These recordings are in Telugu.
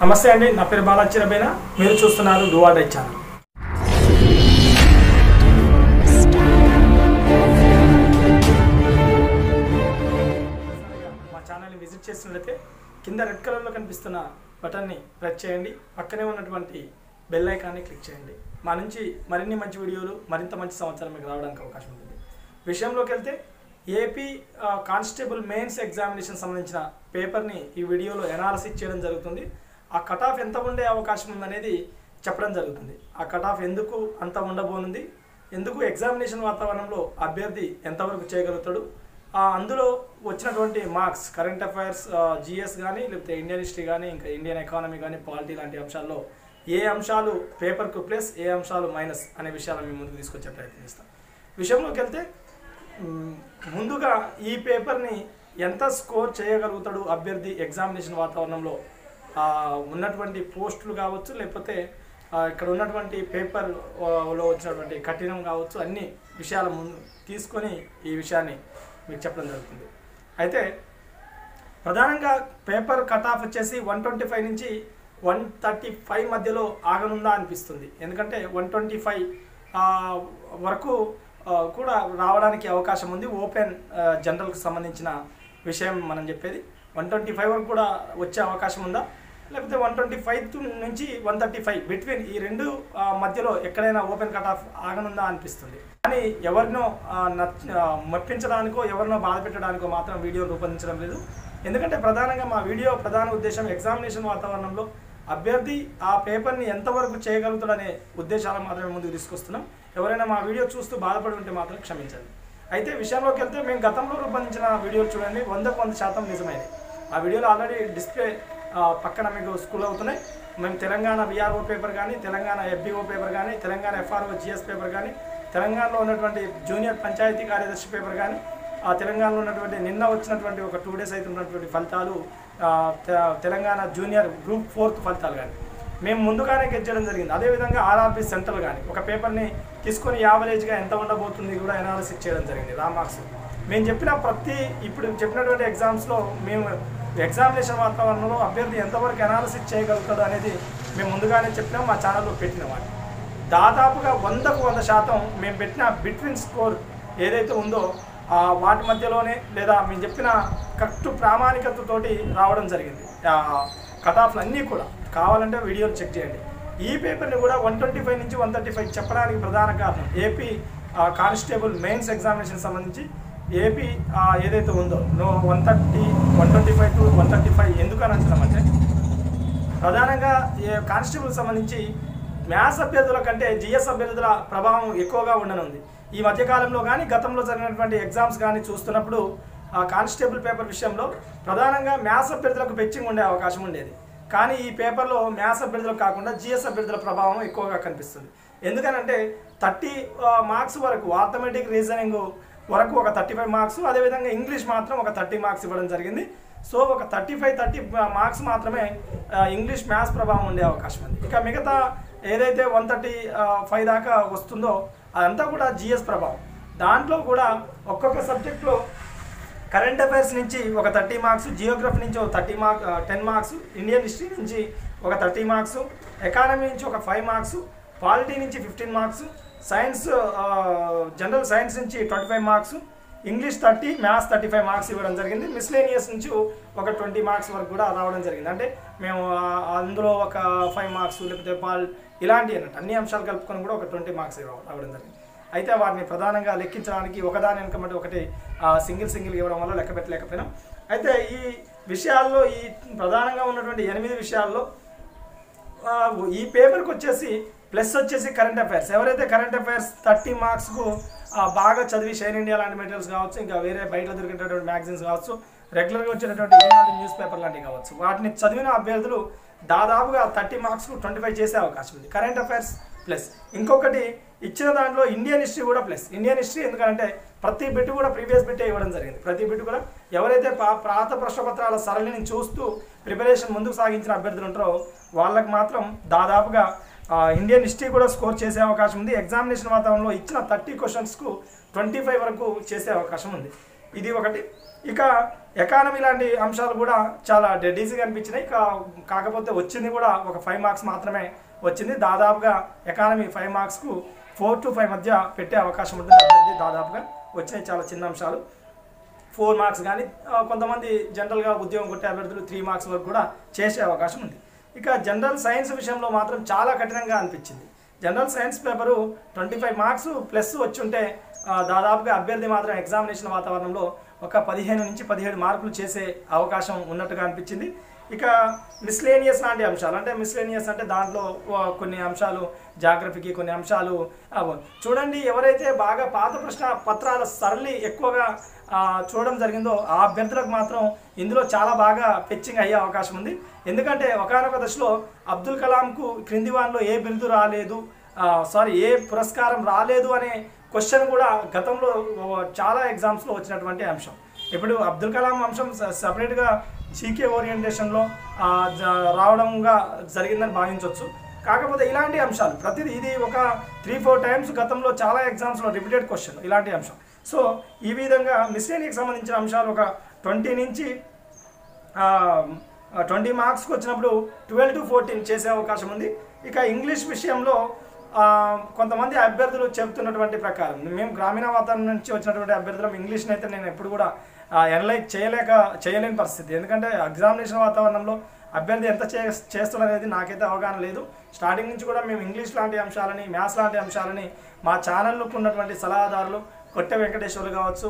నమస్తే అండి, నా పేరు బాలాజీ రబేనా. మీరు చూస్తున్నారు డువాడై ఛానల్. మా ఛానల్ని విజిట్ చేసినట్లయితే కింద రెడ్ కలర్లో కనిపిస్తున్న బటన్ని ప్రెస్ చేయండి. పక్కనే ఉన్నటువంటి బెల్ ఐకాన్ని క్లిక్ చేయండి. మా నుంచి మరిన్ని మంచి వీడియోలు, మరింత మంచి సమాచారం మీకు రావడానికి అవకాశం ఉంటుంది. విషయంలోకి వెళ్తే ఏపీ కానిస్టేబుల్ మెయిన్స్ ఎగ్జామినేషన్ సంబంధించిన పేపర్ని ఈ వీడియోలో ఎనాలిసిస్ చేయడం జరుగుతుంది. ఆ కట్ ఆఫ్ ఎంత ఉండే అవకాశం ఉందనేది చెప్పడం జరుగుతుంది. ఆ కట్ ఆఫ్ ఎందుకు అంత ఉండబోనుంది, ఎందుకు ఎగ్జామినేషన్ వాతావరణంలో అభ్యర్థి ఎంతవరకు చేయగలుగుతాడు, అందులో వచ్చినటువంటి మార్క్స్ కరెంట్ అఫైర్స్, జిఎస్ కానీ లేకపోతే ఇండియన్ హిస్టరీ కానీ ఇంకా ఇండియన్ ఎకానమీ కానీ పాలిటీ లాంటి అంశాల్లో ఏ అంశాలు పేపర్కు ప్లస్ ఏ అంశాలు మైనస్ అనే విషయాలను మేము ముందుకు తీసుకొచ్చే ప్రయత్నం చేస్తాం. విషయంలోకి వెళ్తే ముందుగా ఈ పేపర్ని ఎంత స్కోర్ చేయగలుగుతాడు అభ్యర్థి ఎగ్జామినేషన్ వాతావరణంలో, ఉన్నటువంటి పోస్టులు కావచ్చు లేకపోతే ఇక్కడ ఉన్నటువంటి పేపర్లో వచ్చినటువంటి కఠినం కావచ్చు, అన్ని విషయాల ముందు తీసుకొని ఈ విషయాన్ని మీకు చెప్పడం జరుగుతుంది. అయితే ప్రధానంగా పేపర్ కట్ ఆఫ్ వచ్చేసి 125 నుంచి 135 మధ్యలో ఆగనుందా అనిపిస్తుంది. ఎందుకంటే 125 వరకు కూడా రావడానికి అవకాశం ఉంది. ఓపెన్ జనరల్కి సంబంధించిన విషయం మనం చెప్పేది. 125 వరకు కూడా వచ్చే అవకాశం ఉందా, లేకపోతే 125 నుంచి 135 బిట్వీన్ ఈ రెండు మధ్యలో ఎక్కడైనా ఓపెన్ కట్ ఆఫ్ ఆగనుందా అనిపిస్తుంది. కానీ ఎవరినో మెప్పించడానికో ఎవరినో బాధ పెట్టడానికో మాత్రం వీడియో రూపొందించడం లేదు. ఎందుకంటే ప్రధానంగా మా వీడియో ప్రధాన ఉద్దేశం ఎగ్జామినేషన్ వాతావరణంలో అభ్యర్థి ఆ పేపర్ని ఎంతవరకు చేయగలుగుతాడనే ఉద్దేశాలు మాత్రమే ముందుకు తీసుకొస్తున్నాం. ఎవరైనా మా వీడియో చూస్తూ బాధపడి ఉంటే మాత్రం క్షమించండి. అయితే విషయంలోకి వెళ్తే మేము గతంలో రూపొందించిన వీడియోలు చూడండి, 100% నిజమైనవి. ఆ వీడియోలు ఆల్రెడీ డిస్ప్లే పక్కన మీకు స్కూల్ అవుతున్నాయి. మేము తెలంగాణ విఆర్ఓ పేపర్ కానీ, తెలంగాణ ఎఫ్బిఓ పేపర్ కానీ, తెలంగాణ ఎఫ్ఆర్ఓ జిఎస్ పేపర్ కానీ, తెలంగాణలో ఉన్నటువంటి జూనియర్ పంచాయతీ కార్యదర్శి పేపర్ కానీ, తెలంగాణలో ఉన్నటువంటి నిన్న వచ్చినటువంటి ఒక 2 days అయితే ఉన్నటువంటి ఫలితాలు, తెలంగాణ జూనియర్ గ్రూప్ 4 ఫలితాలు కానీ మేము ముందుగానే గెట్ చేయడం జరిగింది. అదేవిధంగా ఆర్ఆర్బి సెంట్రల్ కానీ ఒక పేపర్ని తీసుకొని యావరేజ్గా ఎంత ఉండబోతుంది కూడా ఎనాలిసిస్ చేయడం జరిగింది. మార్క్స్ మేము చెప్పిన ఇప్పుడు చెప్పినటువంటి ఎగ్జామ్స్లో మేము ఎగ్జామినేషన్ వాతావరణంలో అభ్యర్థి ఎంతవరకు ఎనాలిసిస్ చేయగలుగుతాడు అనేది మేము ముందుగానే చెప్పినాం, మా ఛానల్లో పెట్టిన వాటి దాదాపుగా 100కు 100% మేము పెట్టిన బిట్వీన్ స్కోర్ ఏదైతే ఉందో వాటి మధ్యలోనే లేదా మేము చెప్పిన కరెక్ట్ ప్రామాణికతతోటి రావడం జరిగింది. కట్ ఆఫ్లు అన్నీ కూడా కావాలంటే వీడియోలు చెక్ చేయండి. ఈ పేపర్ని కూడా 125 నుంచి 135 చెప్పడానికి ప్రధాన కారణం ఏపీ కానిస్టేబుల్ మెయిన్స్ ఎగ్జామినేషన్ సంబంధించి ఏపీ ఏదైతే ఉందో 125 to 135 ఎందుకు అని అంటున్నామంటే ప్రధానంగా కానిస్టేబుల్ సంబంధించి మ్యాథ్స్ అభ్యర్థుల కంటే జిఎస్ అభ్యర్థుల ప్రభావం ఎక్కువగా ఉండనుంది. ఈ మధ్యకాలంలో కానీ గతంలో జరిగినటువంటి ఎగ్జామ్స్ కానీ చూస్తున్నప్పుడు కానిస్టేబుల్ పేపర్ విషయంలో ప్రధానంగా మ్యాథ్స్ అభ్యర్థులకు పెచ్చింగ్ ఉండే అవకాశం ఉండేది. కానీ ఈ పేపర్లో మ్యాథ్స్ అభ్యర్థులకు కాకుండా జిఎస్ అభ్యర్థుల ప్రభావం ఎక్కువగా కనిపిస్తుంది. ఎందుకనంటే 30 మార్క్స్ వరకు ఆర్థమెటిక్ రీజనింగ్ వరకు ఒక 35 మార్క్స్, అదేవిధంగా ఇంగ్లీష్ మాత్రం ఒక 30 మార్క్స్ ఇవ్వడం జరిగింది. సో ఒక 30 మార్క్స్ మాత్రమే ఇంగ్లీష్ మ్యాథ్స్ ప్రభావం ఉండే అవకాశం ఉంది. ఇక మిగతా ఏదైతే 135 దాకా వస్తుందో అదంతా కూడా జిఎస్ ప్రభావం. దాంట్లో కూడా ఒక్కొక్క సబ్జెక్ట్లో కరెంట్ అఫైర్స్ నుంచి ఒక 30 మార్క్స్, జియోగ్రఫీ నుంచి ఒక 10 మార్క్స్, ఇండియన్ హిస్టరీ నుంచి ఒక 30 మార్క్స్, ఎకానమీ నుంచి ఒక 5 మార్క్స్, పాలిటీ నుంచి 15 మార్క్స్, సైన్స్ జనరల్ సైన్స్ నుంచి 25 మార్క్స్, ఇంగ్లీష్ 30, మ్యాథ్స్ 35 మార్క్స్ ఇవ్వడం జరిగింది. మిస్లేనియస్ నుంచి ఒక 20 మార్క్స్ వరకు కూడా రావడం జరిగింది. అంటే మేము అందులో ఒక 5 మార్క్స్ లేకపోతే ఇలాంటి అన్నట్టు అన్ని అంశాలు కలుపుకొని కూడా ఒక 20 మార్క్స్ రావడం జరిగింది. అయితే వాటిని ప్రధానంగా లెక్కించడానికి ఒకదాని వెనకమంటే ఒకటి సింగిల్ ఇవ్వడం వల్ల లెక్క పెట్టలేకపోయినాం. అయితే ఈ విషయాల్లో ఈ ప్రధానంగా ఉన్నటువంటి 8 విషయాల్లో ఈ పేపర్కి వచ్చేసి ప్లస్ వచ్చేసి కరెంట్ అఫైర్స్. ఎవరైతే కరెంట్ అఫైర్స్ 30 మార్క్స్కు బాగా చదివి షైన్ ఇండియా లాంటి మెటీరియల్స్ కావచ్చు, ఇంకా వేరే బయట దొరికేటటువంటి మ్యాగజైన్స్ కావచ్చు, రెగ్యులర్గా వచ్చేటటువంటి న్యూస్ పేపర్ లాంటివి కావచ్చు, వాటిని చదివిన అభ్యర్థులు దాదాపుగా 30 మార్క్స్కు 25 చేసే అవకాశం ఉంది. Current affairs plus. ఇంకొకటి ఇచ్చిన దాంట్లో ఇండియన్ హిస్టరీ కూడా ప్లస్. ఇండియన్ హిస్టరీ ఎందుకంటే ప్రతి బిట్ కూడా ప్రీవియస్ బిట్టే ఇవ్వడం జరిగింది. ప్రతి బిట్ కూడా ఎవరైతే పాత ప్రశ్నపత్రాల సరళిని చూస్తూ ప్రిపరేషన్ ముందుకు సాగించిన అభ్యర్థులు ఉంటారో వాళ్ళకి మాత్రం దాదాపుగా ఇండియన్ హిస్టరీ కూడా స్కోర్ చేసే అవకాశం ఉంది. ఎగ్జామినేషన్ వాతావరణంలో ఇచ్చిన 30 క్వశ్చన్స్కు 25 వరకు చేసే అవకాశం ఉంది. ఇది ఒకటి. ఇక ఎకానమీ లాంటి అంశాలు కూడా చాలా డెడ్ ఈజీగా అనిపించినాయి. కాకపోతే వచ్చింది కూడా ఒక 5 మార్క్స్ మాత్రమే వచ్చింది. దాదాపుగా ఎకానమీ 5 మార్క్స్కు 4 to 5 మధ్య పెట్టే అవకాశం ఉంటుంది. అభ్యర్థి దాదాపుగా వచ్చినాయి చాలా చిన్న అంశాలు, 4 మార్క్స్ కానీ కొంతమంది జనరల్గా ఉద్యోగం కొట్టే అభ్యర్థులు 3 మార్క్స్ వరకు కూడా చేసే అవకాశం ఉంది. ఇక జనరల్ సైన్స్ విషయంలో మాత్రం చాలా కఠినంగా అనిపించింది. General science paper 25 marks plus వచ్చి ఉంటే దాదాపుగా అభ్యర్థి మాత్రం ఎగ్జామినేషన్ వాతావరణంలో ఒక 15 నుంచి 17 మార్కులు చేసే అవకాశం ఉన్నట్టుగా అనిపించింది. ఇక మిస్లేనియస్ లాంటి అంశాలు, అంటే మిస్లేనియస్ అంటే దాంట్లో కొన్ని అంశాలు జాగ్రఫీకి, కొన్ని అంశాలు చూడండి. ఎవరైతే బాగా పాత ప్రశ్న పత్రాల సరళి ఎక్కువగా చూడడం జరిగిందో ఆ అభ్యర్థులకు మాత్రం ఇందులో చాలా బాగా ఫెచ్చింగ్ అయ్యే అవకాశం ఉంది. ఎందుకంటే ఒకానొక దశలో అబ్దుల్ కలాంకు క్రింది వాన్లో ఏ బిరుదు రాలేదు, ఏ పురస్కారం రాలేదు అనే క్వశ్చన్ కూడా గతంలో చాలా ఎగ్జామ్స్లో వచ్చినటువంటి అంశం. ఇప్పుడు అబ్దుల్ కలాం అంశం సపరేట్గా జీకే ఓరియంటేషన్లో రావడంగా జరిగిందని భావించవచ్చు. కాకపోతే ఇలాంటి అంశాలు ప్రతిదీ ఇది ఒక 3-4 టైమ్స్ గతంలో చాలా ఎగ్జామ్స్లో రిపీటెడ్ క్వశ్చన్ ఇలాంటి అంశం. సో ఈ విధంగా మిస్లేనియస్కి సంబంధించిన అంశాలు ఒక 20 నుంచి 20 మార్క్స్కి వచ్చినప్పుడు 12 to 14 చేసే అవకాశం ఉంది. ఇక ఇంగ్లీష్ విషయంలో కొంతమంది అభ్యర్థులు చెబుతున్నటువంటి ప్రకారం, మేము గ్రామీణ వాతావరణం నుంచి వచ్చినటువంటి అభ్యర్థులు ఇంగ్లీష్ని అయితే నేను ఎప్పుడు కూడా అనలైజ్ చేయలేని పరిస్థితి. ఎందుకంటే ఎగ్జామినేషన్ వాతావరణంలో అభ్యర్థి ఎంత చేస్తున్నారనేది నాకైతే అవగాహన లేదు. స్టార్టింగ్ నుంచి కూడా మేము ఇంగ్లీష్ లాంటి అంశాలని, మ్యాథ్స్ లాంటి అంశాలని మా ఛానల్లోకి ఉన్నటువంటి సలహాదారులు కొట్టే వెంకటేశ్వర్లు కావచ్చు,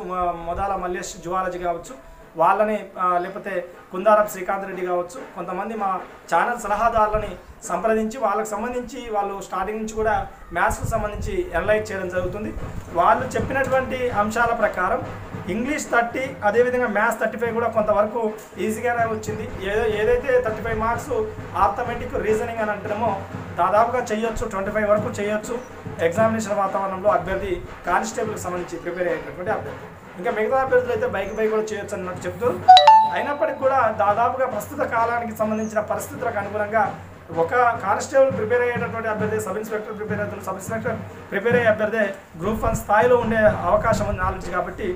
మొదాల మల్లేష్ జువాలజీ కావచ్చు, వాళ్ళని లేకపోతే కుందారపు శ్రీకాంత్ రెడ్డి కావచ్చు, కొంతమంది మా ఛానల్ సలహాదారులని సంప్రదించి వాళ్ళకి సంబంధించి వాళ్ళు స్టార్టింగ్ నుంచి కూడా మ్యాథ్స్కి సంబంధించి అనలైజ్ చేయడం జరుగుతుంది. వాళ్ళు చెప్పినటువంటి అంశాల ప్రకారం ఇంగ్లీష్ 30, అదేవిధంగా మ్యాథ్స్ 35 కూడా కొంతవరకు ఈజీగానే వచ్చింది. ఏదైతే 35 మార్క్స్ ఆర్థమెటిక్ రీజనింగ్ అని అంటున్నామో దాదాపుగా చేయొచ్చు, 25 వరకు చేయొచ్చు ఎగ్జామినేషన్ వాతావరణంలో అభ్యర్థి కానిస్టేబుల్కి సంబంధించి ప్రిపేర్ అయ్యేటటువంటి అభ్యర్థి. ఇంకా మిగతా అభ్యర్థులు అయితే బైక్ కూడా చేయొచ్చు అన్నట్టు చెప్తారు. అయినప్పటికీ కూడా దాదాపుగా ప్రస్తుత కాలానికి సంబంధించిన పరిస్థితులకు అనుగుణంగా ఒక కానిస్టేబుల్ ప్రిపేర్ అయ్యేటటువంటి అభ్యర్థి, సబ్ ఇన్స్పెక్టర్ ప్రిపేర్ అవుతారు, సబ్ ఇన్స్పెక్టర్ ప్రిపేర్ అయ్యే అభ్యర్థి గ్రూప్ 1 స్థాయిలో ఉండే అవకాశం ఉంది నాలెడ్జ్. కాబట్టి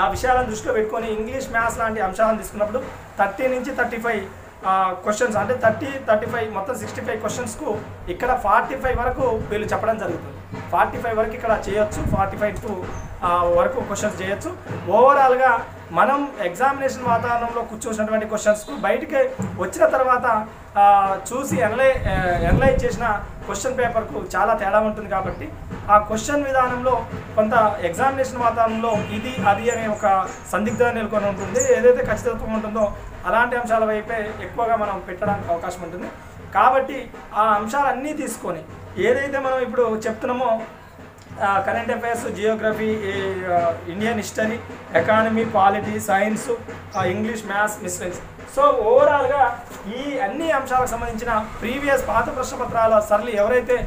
ఆ విషయాలను దృష్టిలో పెట్టుకొని ఇంగ్లీష్ మ్యాథ్స్ లాంటి అంశాలను తీసుకున్నప్పుడు 30 నుంచి 35 క్వశ్చన్స్, అంటే 30-35 మొత్తం 65 క్వశ్చన్స్కు ఇక్కడ 45 వరకు వీళ్ళు చెప్పడం జరుగుతుంది. 45 వరకు ఇక్కడ చేయొచ్చు, 45 వరకు క్వశ్చన్స్ చేయొచ్చు. ఓవరాల్గా మనం ఎగ్జామినేషన్ వాతావరణంలో కూర్చోసినటువంటి క్వశ్చన్స్కు బయటికి వచ్చిన తర్వాత చూసి అనలైజ్ చేసిన క్వశ్చన్ పేపర్కు చాలా తేడా ఉంటుంది. కాబట్టి ఆ క్వశ్చన్ విధానంలో కొంత ఎగ్జామినేషన్ వాతావరణంలో ఇది అది అనే ఒక సందిగ్ధత నెలకొని ఉంటుంది. ఏదైతే ఖచ్చితత్వం ఉంటుందో అలాంటి అంశాల వైపే ఎక్కువగా మనం పెట్టడానికి అవకాశం ఉంటుంది. కాబట్టి ఆ అంశాలన్నీ తీసుకొని ఏదైతే మనం ఇప్పుడు చెప్తున్నామో current affairs, geography, Indian history, economy, polity, science, English, maths, miscellaneous, so ఓవరాల్గా ఈ అన్ని అంశాలకు సంబంధించిన ప్రీవియస్ పాత ప్రశ్నపత్రాల సరళి ఎవరైతే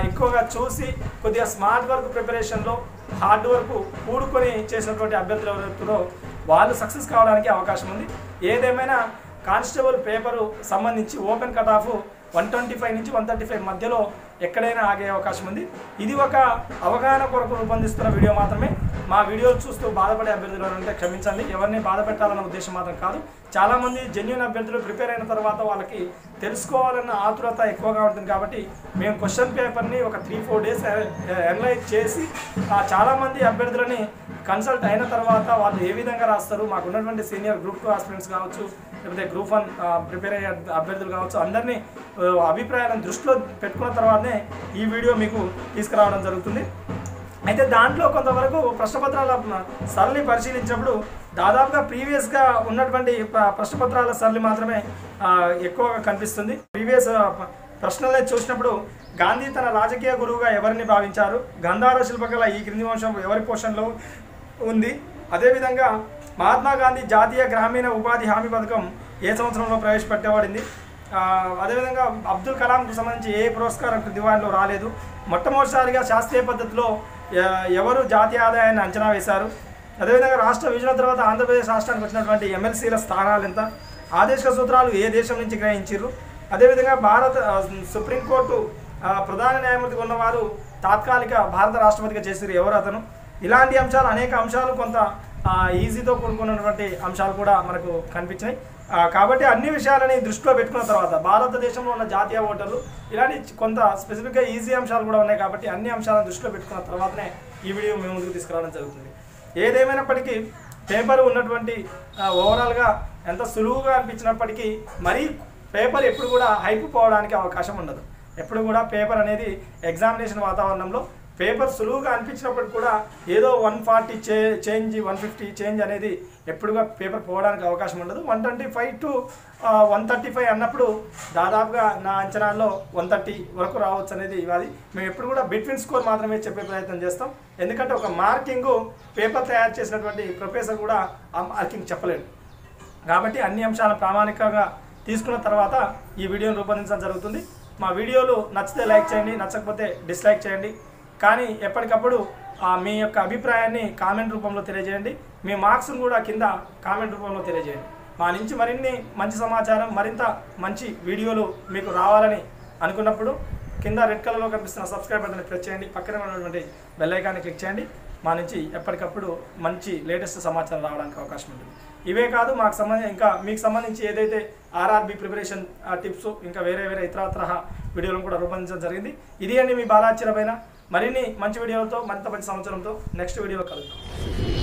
ఎక్కువగా చూసి కొద్దిగా స్మార్ట్ వర్క్ ప్రిపరేషన్లో హార్డ్ వర్క్ కూడుకొని చేసినటువంటి అభ్యర్థులు ఎవరైతున్నారో వాళ్ళు సక్సెస్ కావడానికి అవకాశం ఉంది. ఏదేమైనా కానిస్టేబుల్ పేపరు సంబంధించి ఓపెన్ కట్ ఆఫ్ 125 నుంచి 135 మధ్యలో ఎక్కడైనా ఆగే అవకాశం ఉంది. ఇది ఒక అవగాహన కొరకు రూపొందిస్తున్న వీడియో మాత్రమే. మా వీడియోలు చూస్తూ బాధపడే అభ్యర్థులు ఉంటే క్షమించండి. ఎవరిని బాధ పెట్టాలన్న ఉద్దేశం మాత్రం కాదు. చాలామంది జెన్యూన్ అభ్యర్థులు ప్రిపేర్ అయిన తర్వాత వాళ్ళకి తెలుసుకోవాలన్న ఆతురత ఎక్కువగా ఉంటుంది. కాబట్టి మేము క్వశ్చన్ పేపర్ని ఒక 3-4 డేస్ అనలైజ్ చేసి చాలామంది అభ్యర్థులని కన్సల్ట్ అయిన తర్వాత వాళ్ళు ఏ విధంగా రాస్తారు, మాకు ఉన్నటువంటి సీనియర్ గ్రూప్ 2 ఆస్పిరెంట్స్ కావచ్చు, లేకపోతే గ్రూప్ 1 ప్రిపేర్ అయ్యే అభ్యర్థులు కావచ్చు, అందరినీ అభిప్రాయాలను దృష్టిలో పెట్టుకున్న తర్వాతనే ఈ వీడియో మీకు తీసుకురావడం జరుగుతుంది. అయితే దాంట్లో కొంతవరకు ప్రశ్నపత్రాల సరళి పరిశీలించినప్పుడు దాదాపుగా ప్రీవియస్గా ఉన్నటువంటి ప్రశ్నపత్రాల సరళి మాత్రమే ఎక్కువగా కనిపిస్తుంది. ప్రీవియస్ ప్రశ్నలే చూసినప్పుడు గాంధీ తన రాజకీయ గురువుగా ఎవరిని భావించారు, గంధార శిల్పకళ ఈ క్రింది వంశం ఎవరి పోషణలో ఉంది, అదేవిధంగా మహాత్మా గాంధీ జాతీయ గ్రామీణ ఉపాధి హామీ పథకం ఏ సంవత్సరంలో ప్రవేశపెట్టబడింది, అదేవిధంగా అబ్దుల్ కలాంకు సంబంధించి ఏ పురస్కారం దివాన్లో రాలేదు, మొట్టమొదటిసారిగా శాస్త్రీయ పద్ధతిలో ఎవరు జాతీయ ఆదాయాన్ని అంచనా వేశారు, అదేవిధంగా రాష్ట్ర విభజన తర్వాత ఆంధ్రప్రదేశ్ రాష్ట్రానికి వచ్చినటువంటి ఎమ్మెల్సీల స్థానాలు ఎంత, ఆదేశిక సూత్రాలు ఏ దేశం నుంచి గ్రహించారు, అదేవిధంగా భారత సుప్రీంకోర్టు ప్రధాన న్యాయమూర్తిగా ఉన్నవారు తాత్కాలిక భారత రాష్ట్రపతిగా చేశారు ఎవరు అతను, ఇలాంటి అంశాలు అనేక అంశాలు కొంత ఈజీతో కూడుకున్నటువంటి అంశాలు కూడా మనకు కనిపించినాయి. కాబట్టి అన్ని విషయాలని దృష్టిలో పెట్టుకున్న తర్వాత భారతదేశంలో ఉన్న జాతీయ ఓటర్లు ఇలాంటి కొంత స్పెసిఫిక్గా ఈజీ అంశాలు కూడా ఉన్నాయి కాబట్టి అన్ని అంశాలను దృష్టిలో పెట్టుకున్న తర్వాతనే ఈ వీడియో మేము ముందుకు తీసుకురావడం జరుగుతుంది. ఏదేమైనప్పటికీ పేపర్ ఉన్నటువంటి ఓవరాల్గా ఎంత సులువుగా అనిపించినప్పటికీ మరీ పేపర్ ఎప్పుడు కూడా హైప్ పోవడానికి అవకాశం ఉండదు. ఎప్పుడు కూడా పేపర్ అనేది ఎగ్జామినేషన్ వాతావరణంలో పేపర్ సులువుగా అనిపించినప్పుడు కూడా ఏదో 140 చేంజ్ 150 చేంజ్ అనేది ఎప్పుడుగా పేపర్ పోవడానికి అవకాశం ఉండదు. 125 to 135 అన్నప్పుడు దాదాపుగా నా అంచనాల్లో 130 వరకు రావచ్చు అనేది ఇవ్వాలి. మేము ఎప్పుడు కూడా బిట్వీన్ స్కోర్ మాత్రమే చెప్పే ప్రయత్నం చేస్తాం. ఎందుకంటే ఒక మార్కింగ్ పేపర్ తయారు చేసినటువంటి ప్రొఫెసర్ కూడా ఆ మార్కింగ్ చెప్పలేడు. కాబట్టి అన్ని అంశాలను ప్రామాణికంగా తీసుకున్న తర్వాత ఈ వీడియోను రూపొందించడం జరుగుతుంది. మా వీడియోలు నచ్చితే లైక్ చేయండి, నచ్చకపోతే డిస్లైక్ చేయండి. కానీ ఎప్పటికప్పుడు మీ యొక్క అభిప్రాయాన్ని కామెంట్ రూపంలో తెలియజేయండి. మీ మార్క్స్ను కూడా కింద కామెంట్ రూపంలో తెలియజేయండి. మా నుంచి మరిన్ని మంచి సమాచారం, మరింత మంచి వీడియోలు మీకు రావాలని అనుకున్నప్పుడు కింద రెడ్ కలర్లో కనిపిస్తున్న సబ్స్క్రైబ్ బటన్ని ప్రెస్ చేయండి. పక్కనే ఉన్నటువంటి బెల్ ఐకాన్ని క్లిక్ చేయండి. మా నుంచి ఎప్పటికప్పుడు మంచి లేటెస్ట్ సమాచారం రావడానికి అవకాశం ఉంటుంది. ఇవే కాదు మీకు సంబంధించి ఏదైతే ఆర్ఆర్బి ప్రిపరేషన్ టిప్స్ ఇంకా వేరే ఇతరత్ర వీడియోలను కూడా రూపొందించడం జరిగింది. ఇది అండి మీ బాలాచరమైన మరిన్ని మంచి వీడియోలతో మరింత మంచి సంవత్సరంతో నెక్స్ట్ వీడియోలో కలుద్దాం.